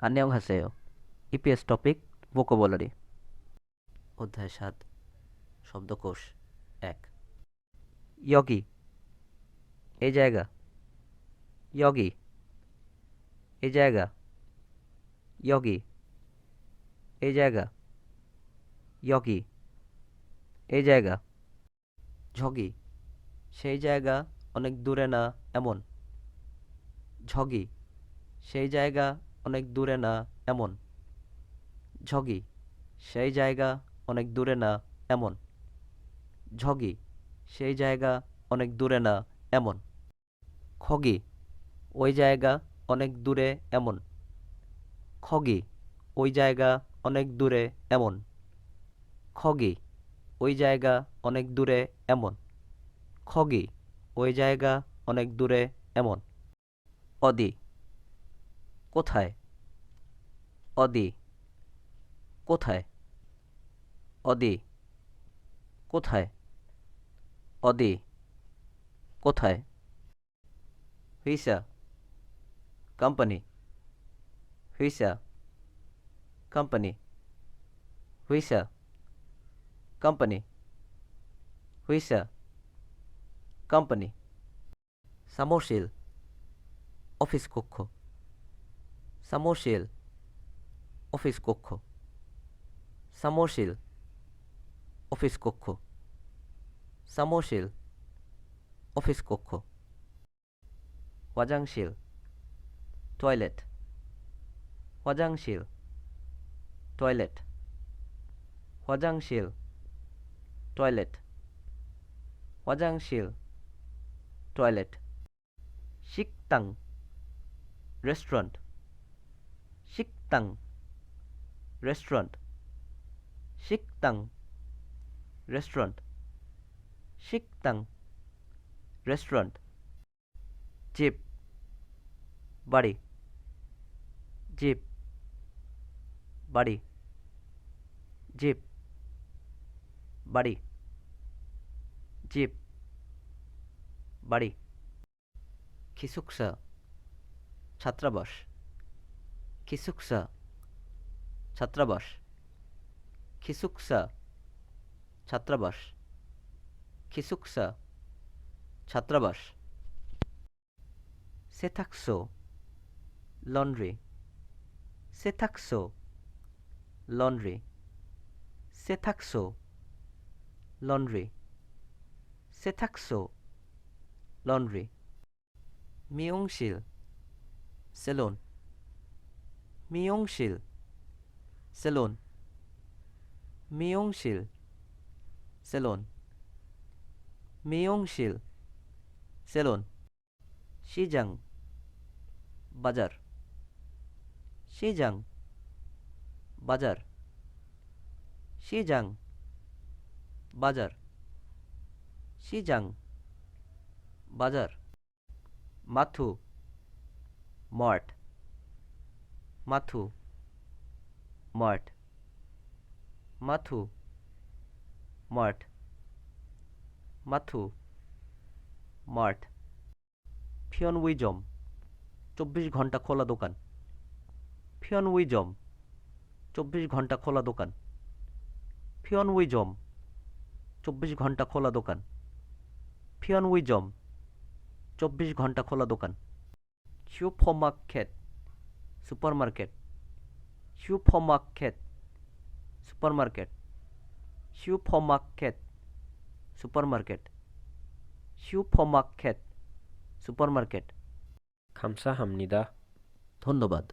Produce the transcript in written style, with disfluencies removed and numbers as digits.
안녕하세요. EPS topic vocabulary অধ্যায় ৭ শব্দকোষ ১ ইয়গি এই জায়গা ইয়গি এই জায়গা ইয়গি এই জায়গা ইয়গি এই জায়গা ঝগি সেই জায়গা অনেক দূরে না এমন ঝগি সেই জায়গা অনেক দূরে না এমন ঝগি সেই জায়গা অনেক দূরে না এমন ঝগি সেই জায়গা অনেক দূরে না এমন খগি ওই জায়গা অনেক দূরে এমন খগি ওই জায়গা অনেক দূরে এমন খগি ওই জায়গা অনেক দূরে এমন খগি ওই জায়গা অনেক দূরে এমন অদি কোথায় অদি কোথায় অদি কোথায় অদি কোথায় হুইসা কোম্পানি হুইসা কোম্পানি হুইসা কোম্পানি হুইসা কোম্পানি সামোশিল অফিস কক্ষ সামোশিল অফিস কক্ষ সামোশিল অফিস কক্ষ সামোশিল অফিস কক্ষ 화장실 toilet 화장실 toilet 화장실 toilet 화장실 toilet 식당 restaurant 식당 restaurant 식당 restaurant 식당 restaurant জিপ বাড়ি জিপ বাড়ি জিপ বাড়ি জিপ বাড়ি 기숙사 ছাত্রাবাস 기숙사 ছাত্রাবাস 기숙사 ছাত্রাবাস 기숙사 ছাত্রাবাস 세탁소 laundry 세탁소 laundry 세탁소 laundry 세탁소 laundry 미용실 셀론 미용실 셀론 미용실 셀론 미용실 셀론 시장 바जार 시장 바जार 시장 바जार 시장 바जार 마투 마트 마투 마트 마투 마트 마투 mart ফিয়নউইজম 24 ঘন্টা খোলা দোকান ফিয়নউইজম 24 ঘন্টা খোলা দোকান ফিয়নউইজম 24 ঘন্টা খোলা দোকান ফিয়নউইজম 24 ঘন্টা খোলা দোকান 슈퍼마켓 সুপারমার্কেট 슈퍼마켓 সুপারমার্কেট 슈퍼마켓 সুপারমার্কেট 슈퍼마켓 সুপারমার্কেট 감사합니다. ধন্যবাদ।